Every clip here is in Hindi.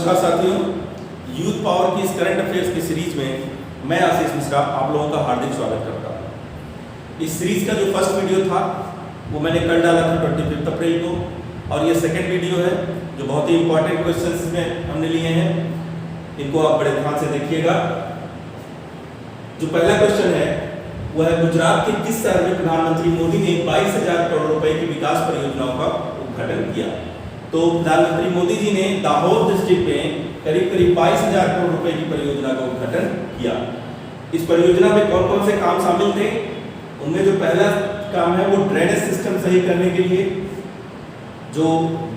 नमस्कार साथियों, यूथ पावर की इस करंट अफेयर्स की सीरीज में मैं आशीष मिश्रा आप लोगों का हार्दिक स्वागत करता हूँ। इस सीरीज का जो फर्स्ट वीडियो था वो मैंने कल डाला था 25 अप्रैल को, और ये सेकंड वीडियो है जो बहुत ही इंपॉर्टेंट क्वेश्चंस में हमने लिए हैं। इनको आप बड़े ध्यान से देखिएगा। जो पहला क्वेश्चन है वह है, गुजरात के किस शहर में प्रधानमंत्री मोदी ने 22,000 करोड़ रुपए की विकास परियोजनाओं का उद्घाटन किया? तो प्रधानमंत्री मोदी जी ने दाहोद डिस्ट्रिक्ट में करीब 22,000 करोड़ रुपए की परियोजना का उद्घाटन किया। इस परियोजना में कौन कौन से काम शामिल थे? उनमें जो पहला काम है वो ड्रेनेज सिस्टम सही करने के लिए, जो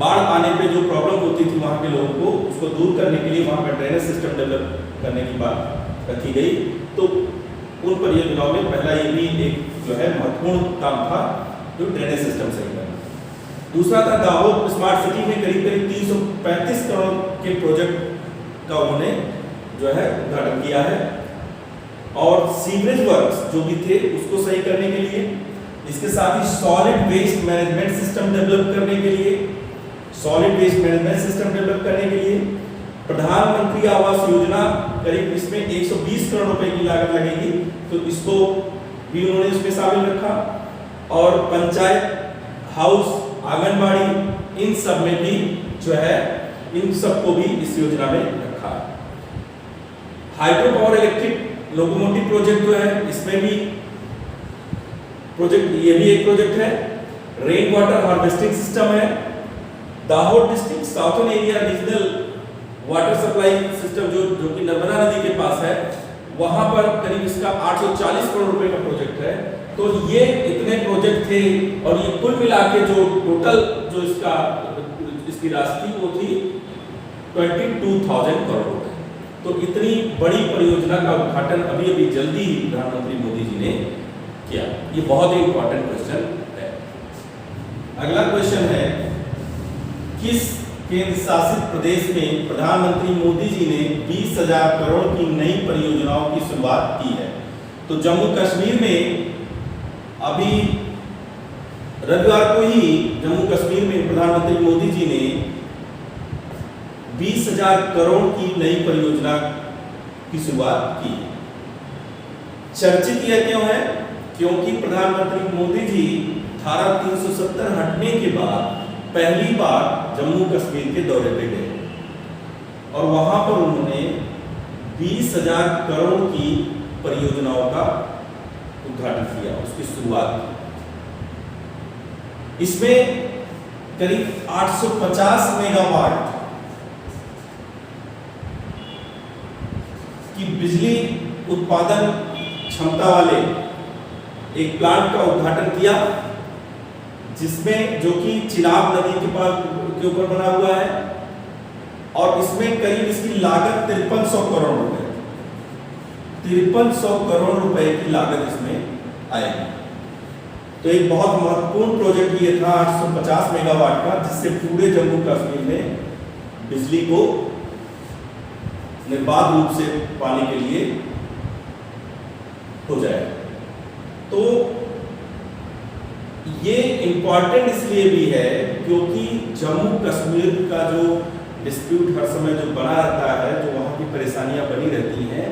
बाढ़ आने पे जो प्रॉब्लम होती थी वहाँ के लोगों को, उसको दूर करने के लिए वहाँ का ड्रेनेज सिस्टम डेवलप करने की बात रखी गई। तो उन परियोजनाओं में पहला ये भी एक जो है महत्वपूर्ण काम था, जो ड्रेनेज सिस्टम सही करना। दूसरा था दाहोद स्मार्ट सिटी में करीब 335 करोड़ के प्रोजेक्ट का उन्होंने जो है उद्घाटन किया है। और सीवरेज वर्क्स जो भी थे उसको सही करने के लिए, इसके साथ ही solid waste management system develop करने के लिए, प्रधानमंत्री आवास योजना करीब इसमें 120 करोड़ रुपए की लागत लगेगी, तो इसको भी उन्होंने इसमें शामिल रखा। और पंचायत हाउस, आंगनबाड़ी, इन सब में भी जो है इन सबको भी इस योजना में रखा। Hydro power electric locomotive project जो है इसमें भी प्रोजेक्ट, ये भी एक प्रोजेक्ट है। रेन वाटर हार्वेस्टिंग सिस्टम है। Dahod district southern area regional water supply system जो कि नर्मदा नदी के पास है, वहां पर करीब इसका 840 करोड़ रुपए का प्रोजेक्ट है। तो ये इतने प्रोजेक्ट थे और ये कुल मिला के जो टोटल जो इसकी राशि वो थी 22,000 करोड़ रुपए। तो इतनी बड़ी परियोजना का उद्घाटन अभी अभी जल्दी ही प्रधानमंत्री मोदी जी ने किया। ये बहुत ही इंपॉर्टेंट क्वेश्चन है। अगला क्वेश्चन है, किस केंद्र शासित प्रदेश में प्रधानमंत्री मोदी जी ने 20,000 करोड़ की नई परियोजनाओं की शुरुआत की है? तो जम्मू कश्मीर में अभी रविवार को ही जम्मू कश्मीर में प्रधानमंत्री मोदी जी ने 20,000 करोड़ की नई परियोजना की शुरुआत की। चर्चित यह क्यों है? क्योंकि प्रधानमंत्री मोदी जी धारा 370 हटने के बाद पहली बार जम्मू कश्मीर के दौरे पे गए और वहां पर उन्होंने 20,000 करोड़ की परियोजनाओं का उद्घाटन किया, उसकी शुरुआत की। इसमें करीब 850 मेगावाट की बिजली उत्पादन क्षमता वाले एक प्लांट का उद्घाटन किया, जिसमें जो कि चिनाब नदी के ऊपर बना हुआ है, और इसमें करीब इसकी लागत 5300 करोड़ रुपए 5300 करोड़ रुपए की लागत इसमें आएगी। तो एक बहुत महत्वपूर्ण प्रोजेक्ट ये था 850 मेगावाट का, जिससे पूरे जम्मू कश्मीर में बिजली को निर्बाध रूप से पाने के लिए हो जाए। तो ये इंपॉर्टेंट इसलिए भी है क्योंकि जम्मू कश्मीर का जो डिस्प्यूट हर समय जो बना रहता है, जो वहाँ की परेशानियां बनी रहती हैं,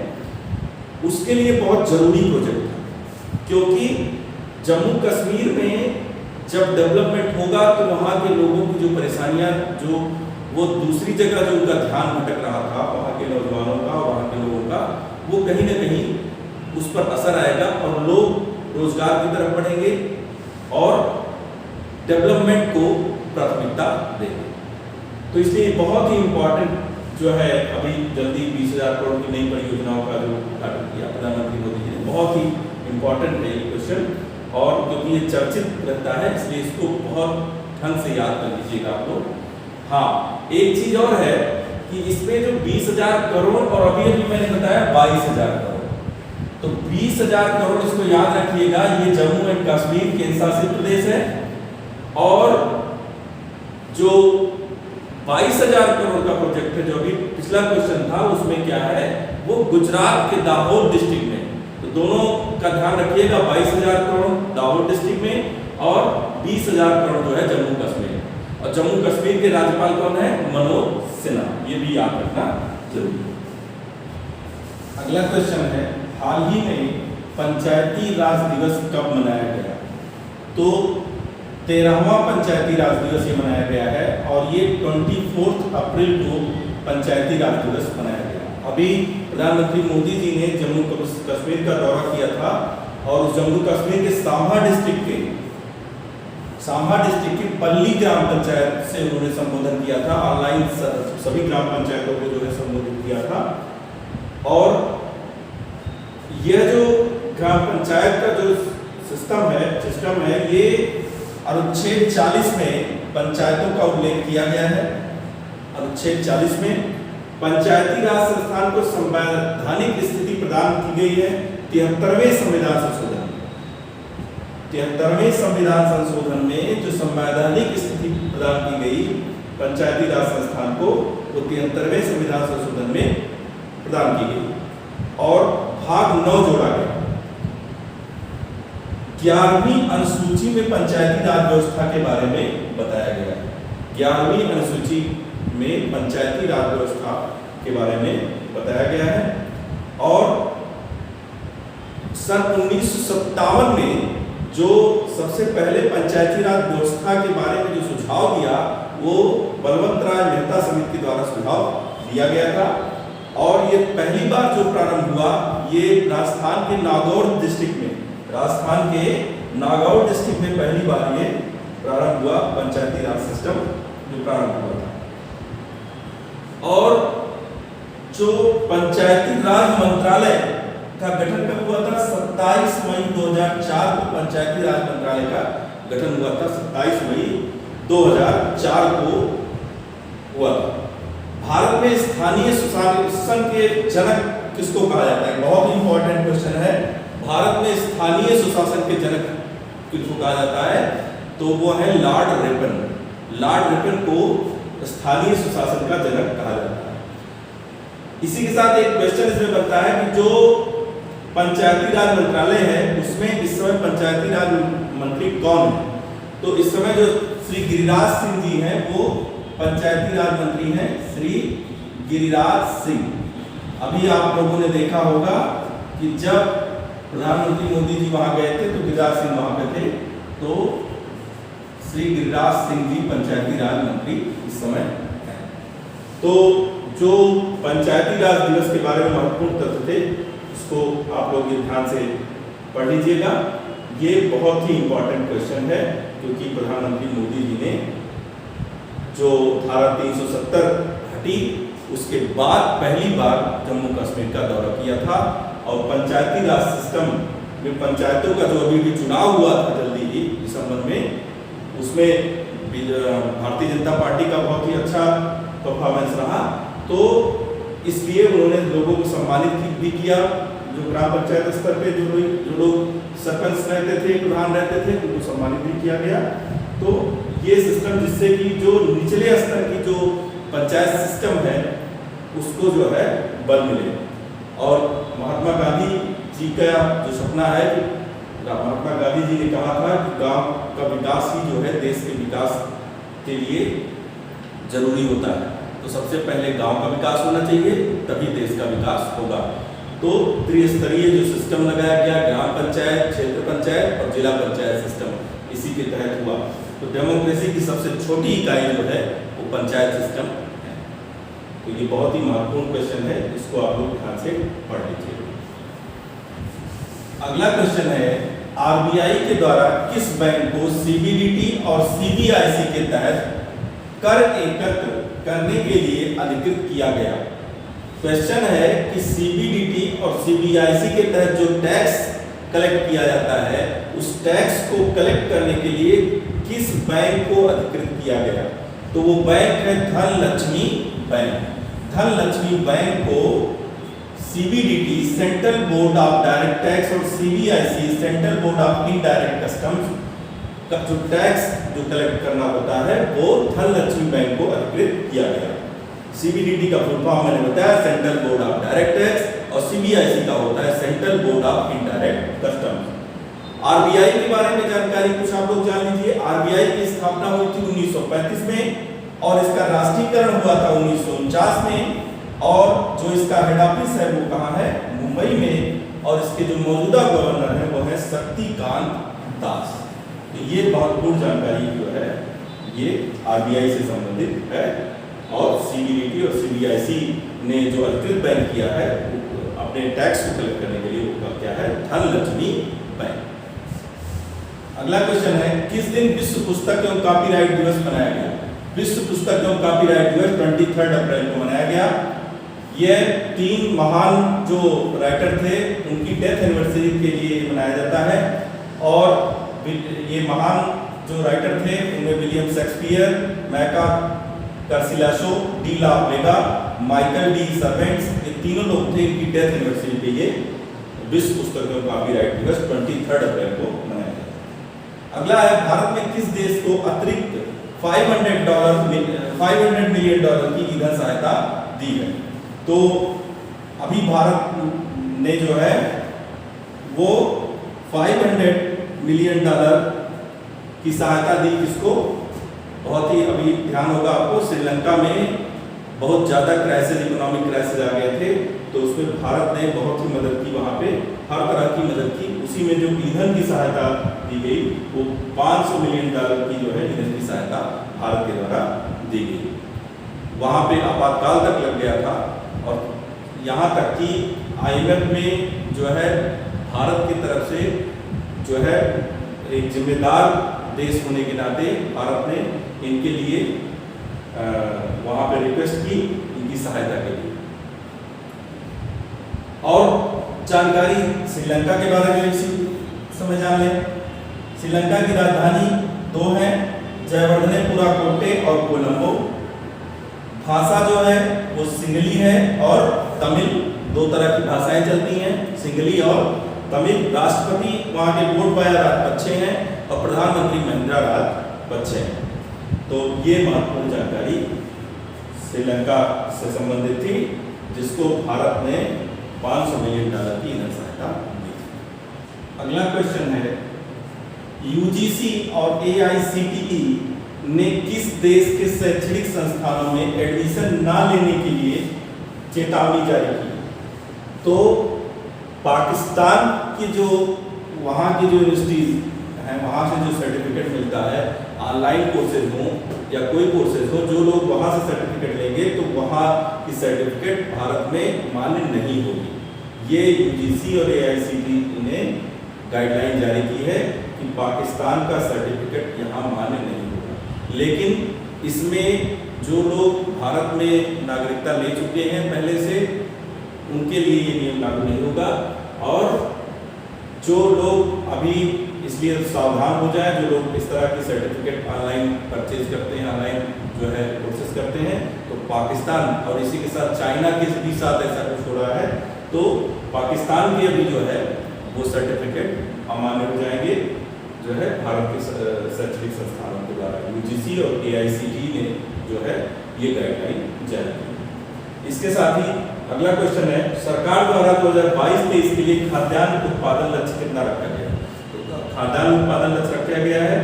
उसके लिए बहुत जरूरी प्रोजेक्ट था। क्योंकि जम्मू कश्मीर में जब डेवलपमेंट होगा तो वहाँ के लोगों की जो परेशानियां, जो वो दूसरी जगह जो उनका ध्यान भटक रहा था, वहाँ के नौजवानों का, वहाँ के लोगों का, वो कहीं ना कहीं उस पर असर आएगा और लोग रोजगार की तरफ बढ़ेंगे और डेवलपमेंट को प्राथमिकता देंगे। तो इसलिए बहुत ही इंपॉर्टेंट जो है, अभी जल्दी 20,000 करोड़ की नई परियोजनाओं का जो उद्घाटन किया प्रधानमंत्री मोदी जी ने, बहुत ही इंपॉर्टेंट है ये क्वेश्चन। और क्योंकि ये चर्चित रहता है इसलिए इसको बहुत ढंग से याद कर लीजिएगा आप लोग। हाँ, एक चीज और है कि इसमें जो 20,000 करोड़ और अभी मैंने बताया 22,000 करोड़, तो 20,000 करोड़ इसको याद रखिएगा, ये जम्मू एंड कश्मीर केंद्र शासित प्रदेश है। और जो 22,000 करोड़ का प्रोजेक्ट है, जो अभी पिछला क्वेश्चन था, उसमें क्या है, वो गुजरात के दाहोद डिस्ट्रिक्ट में। तो दोनों का ध्यान रखिएगा, 22,000 करोड़ दाहोद डिस्ट्रिक्ट में और 20,000 करोड़ जो है जम्मू कश्मीर। और जम्मू कश्मीर के राज्यपाल कौन है? मनोज सिन्हा। ये भी याद रखना जरूरी है। अगला क्वेश्चन है, हाल ही में पंचायती राज दिवस कब मनाया गया? तो 13वां पंचायती राज दिवस ये मनाया गया है और ये 24 अप्रैल को पंचायती राज दिवस मनाया गया। अभी प्रधानमंत्री मोदी जी ने जम्मू कश्मीर का दौरा किया था और जम्मू कश्मीर के सांभा डिस्ट्रिक्ट की पल्ली ग्राम पंचायत से उन्होंने संबोधन किया था। ऑनलाइन सभी ग्राम पंचायतों को जो है संबोधित किया था। और यह जो ग्राम पंचायत का जो सिस्टम है ये अनुच्छेद 40 में पंचायतों का उल्लेख किया गया है। अनुच्छेद 40 में पंचायती राज संस्थान को संवैधानिक स्थिति प्रदान की गई है 73वें संविधान संशोधन में। 73वें संविधान संशोधन में जो संवैधानिक स्थिति प्रदान की गई पंचायती राज संस्थान को, वो 73वें संविधान संशोधन में प्रदान की गई और भाग 9 जोड़ा गया। 11वीं अनुसूची में पंचायती राज व्यवस्था के बारे में बताया गया है। 11वीं अनुसूची में पंचायती राज व्यवस्था के बारे में बताया गया है। और सन 1957 में जो सबसे पहले पंचायती राज व्यवस्था के बारे में जो सुझाव दिया, वो बलवंत राय मेहता समिति के द्वारा सुझाव दिया गया था। और ये पहली बार जो प्रारंभ हुआ, ये राजस्थान के नागौर डिस्ट्रिक्ट में पहली बार ये प्रारंभ हुआ, पंचायती राज सिस्टम जो प्रारंभ हुआ था। और जो पंचायती राज मंत्रालय का गठन कब हुआ था? 27 मई 2004 को पंचायती राज मंत्रालय का गठन हुआ था। 27 मई 2004 को हुआ था। भारत में स्थानीय सुशासन के जनक किसको कहा जाता है? बहुत इंपॉर्टेंट क्वेश्चन है। भारत में स्थानीय सुशासन के जनक किसको कहा जाता है? तो वो है लॉर्ड रिपन। लॉर्ड रिपन को स्थानीय सुशासन का जनक कहा जाता है। इसी के साथ एक क्वेश्चन इसमें बनता है कि जो पंचायती राज मंत्रालय है उसमें इस समय पंचायती राज मंत्री कौन है? तो इस समय जो श्री गिरिराज सिंह जी हैं वो पंचायती राज मंत्री हैं, श्री गिरिराज सिंह। अभी आप लोगों ने देखा होगा कि जब प्रधानमंत्री मोदी जी वहां गए थे तो गिरिराज सिंह वहां पे थे। तो श्री गिरिराज सिंह जी पंचायती राज मंत्री इस समय हैं। तो जो पंचायती राज दिवस के बारे में महत्वपूर्ण तथ्य थे उसको आप लोग ध्यान से पढ़ लीजिएगा। ये बहुत ही इंपॉर्टेंट क्वेश्चन है क्योंकि प्रधानमंत्री मोदी जी ने जो धारा 370 हटी उसके बाद पहली बार जम्मू कश्मीर का दौरा किया था। और पंचायती राज सिस्टम में पंचायतों का जो अभी चुनाव हुआ था जल्दी ही दिसंबर में, उसमें भारतीय जनता पार्टी का बहुत ही अच्छा परफॉर्मेंस रहा। तो इसलिए उन्होंने लोगों को सम्मानित भी किया। जो ग्राम पंचायत स्तर पे जो लोग सरपंच रहते थे, प्रधान रहते थे, उनको सम्मानित भी किया गया। तो ये सिस्टम जिससे कि जो निचले स्तर की जो पंचायत सिस्टम है उसको जो है बल मिले। और महात्मा गांधी जी का जो सपना है कि महात्मा गांधी जी ने कहा था कि गांव का विकास ही जो है देश के विकास के लिए जरूरी होता है। तो सबसे पहले गांव का विकास होना चाहिए, तभी देश का विकास होगा। तो त्रिस्तरीय जो सिस्टम लगाया गया, ग्राम पंचायत, क्षेत्र पंचायत और जिला पंचायत सिस्टम, इसी के तहत हुआ। तो डेमोक्रेसी की सबसे छोटी इकाई जो है वो पंचायत सिस्टम है। तो ये बहुत ही महत्वपूर्ण क्वेश्चन है, इसको आप लोग ध्यान से पढ़ लीजिए। अगला क्वेश्चन है, आरबीआई के द्वारा किस बैंक को सीबीडीटी और सीबीआईसी के तहत कर एकत्र करने के लिए अधिकृत किया गया? क्वेश्चन है कि सीबीडीटी और सीबीआईसी के तहत जो टैक्स कलेक्ट किया जाता है उस टैक्स को कलेक्ट करने के लिए किस बैंक को अधिकृत किया गया? तो वो बैंक है धनलक्ष्मी बैंक। धनलक्ष्मी बैंक को CBDT central board of direct tax और CBIC central board of indirect customs का जो टैक्स जो कलेक्ट करना होता है वो धनलक्ष्मी बैंक को अधिकृत किया गया। सीबीडीटी का फुल फॉर्म मैंने बताया central board of direct tax और सीबीआईसी का होता है central board of indirect customs. RBI के बारे में जानकारी कुछ आप लोग जान लीजिए। आरबीआई की स्थापना हुई थी 1935 में और इसका राष्ट्रीयकरण हुआ था 1949 में, और जो इसका हेड ऑफिस है वो कहाँ है, मुंबई में, और इसके जो मौजूदा गवर्नर है वो है शक्तिकांत दास। तो ये महत्वपूर्ण जानकारी जो है ये आरबीआई से संबंधित है। और सीबीडीटी और सीबीआईसी ने जो अधिकृत बैंक किया है अपने टैक्स को कलेक्ट करने के लिए वो क्या है, धनलक्ष्मी बैंक। अगला क्वेश्चन है, किस दिन विश्व पुस्तक एवं कॉपीराइट दिवस मनाया गया? विश्व पुस्तक एवं कॉपीराइट दिवस 23 अप्रैल को मनाया गया। यह 3 महान जो राइटर थे उनकी डेथ एनिवर्सरी के लिए मनाया जाता है। और ये महान जो राइटर थे उनमें विलियम शेक्सपियर, मैका कार्सिलाशो, डी ला वेगा, माइकल डी सर्वेंट्स, ये तीनों लोग थे। इनकी डेथ एनिवर्सरी पे ये विश्व पुस्तक एवं कॉपीराइट दिवस 23 अप्रैल को मनाया गया। अगला है, भारत में किस देश को अतिरिक्त $500 मिलियन की ईंधन सहायता दी है? तो अभी भारत ने जो है वो $500 मिलियन की सहायता दी। किसको? बहुत ही अभी ध्यान होगा आपको, श्रीलंका में बहुत ज़्यादा क्राइसिस, इकोनॉमिक क्राइसिस आ गए थे, तो उसमें भारत ने बहुत ही मदद की, वहाँ पे हर तरह की मदद की। उसी में जो ईंधन की सहायता दी गई वो $500 मिलियन की जो है ईंधन की सहायता भारत के द्वारा दी गई। वहाँ पे आपातकाल तक लग गया था, और यहाँ तक कि IMF में जो है भारत की तरफ से जो है एक जिम्मेदार देश होने के नाते भारत ने इनके लिए वहाँ पे रिक्वेस्ट की इनकी सहायता के लिए। और जानकारी श्रीलंका के बारे में इसी समय जान लें। श्रीलंका की राजधानी 2 हैं, जयवर्धनेपुरा कोट्टे और कोलंबो। भाषा जो है वो सिंगली है और तमिल, 2 तरह की भाषाएं चलती हैं, सिंगली और तमिल। राष्ट्रपति वहाँ के गोटबाया राजपक्षे हैं और प्रधानमंत्री महिंद्रा राजपक्षे हैं। तो ये महत्वपूर्ण जानकारी श्रीलंका से संबंधित थी, जिसको भारत ने $500 मिलियन की ईंधन सहायता दी थी। अगला क्वेश्चन है, यूजीसी और AICTE ने किस देश के शैक्षणिक संस्थानों में एडमिशन ना लेने के लिए चेतावनी जारी की? तो पाकिस्तान की जो वहाँ की जो यूनिवर्सिटीज हैं, वहाँ से जो सर्टिफिकेट मिलता है, ऑनलाइन कोर्सेज हों या कोई कोर्सेज हो, जो लोग वहाँ से सर्टिफिकेट लेंगे तो वहाँ की सर्टिफिकेट भारत में मान्य नहीं होगी। ये यूजीसी और AICTE ने गाइडलाइन जारी की है कि पाकिस्तान का सर्टिफिकेट यहाँ मान्य नहीं होगा। लेकिन इसमें जो लोग भारत में नागरिकता ले चुके हैं पहले से, उनके लिए ये नियम लागू नहीं होगा। और जो लोग अभी, इसलिए सावधान हो जाए, जो लोग इस तरह की सर्टिफिकेट ऑनलाइन परचेज करते हैं, ऑनलाइन जो है प्रोसेस करते हैं, तो पाकिस्तान और इसी के साथ चाइना के भी साथ ऐसा कुछ हो रहा है, तो पाकिस्तान के अभी जो है वो सर्टिफिकेट अमान्य हो जाएंगे जो है भारत के शैक्षणिक संस्थानों के द्वारा। यूजीसी और AICTE ने जो है ये गाइडलाइन जारी की। इसके साथ ही अगला क्वेश्चन है, सरकार द्वारा 2022-23 के लिए खाद्यान्न उत्पादन लक्ष्य कितना रखा गया है? तो खाद्यान्न उत्पादन लक्ष्य रखा गया है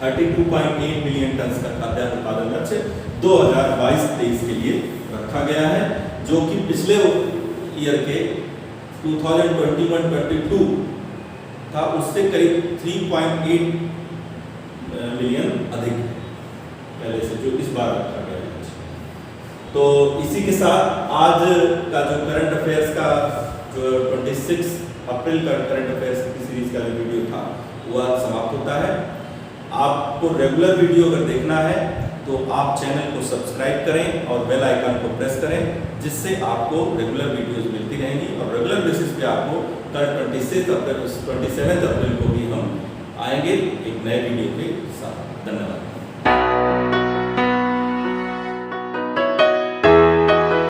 32.8 मिलियन टन का खाद्यान्न उत्पादन लक्ष्य 2022-23 के लिए रखा गया है, जो कि पिछले ईयर के 2021-22 था उससे करीब 3.8 मिलियन अधिक पहले से जो इस बार रखा गया है। तो इसी के साथ आज का जो करंट अफेयर्स का जो 26 अप्रैल का करंट अफेयर्स की सीरीज का जो वीडियो था वह समाप्त होता है। आपको रेगुलर वीडियो अगर देखना है तो आप चैनल को सब्सक्राइब करें और बेल आइकन को प्रेस करें, जिससे आपको रेगुलर वीडियोस मिलती रहेंगी। और रेगुलर बेसिस पे आपको कल 27 अप्रैल को भी हम आएंगे एक नए वीडियो के साथ। धन्यवाद।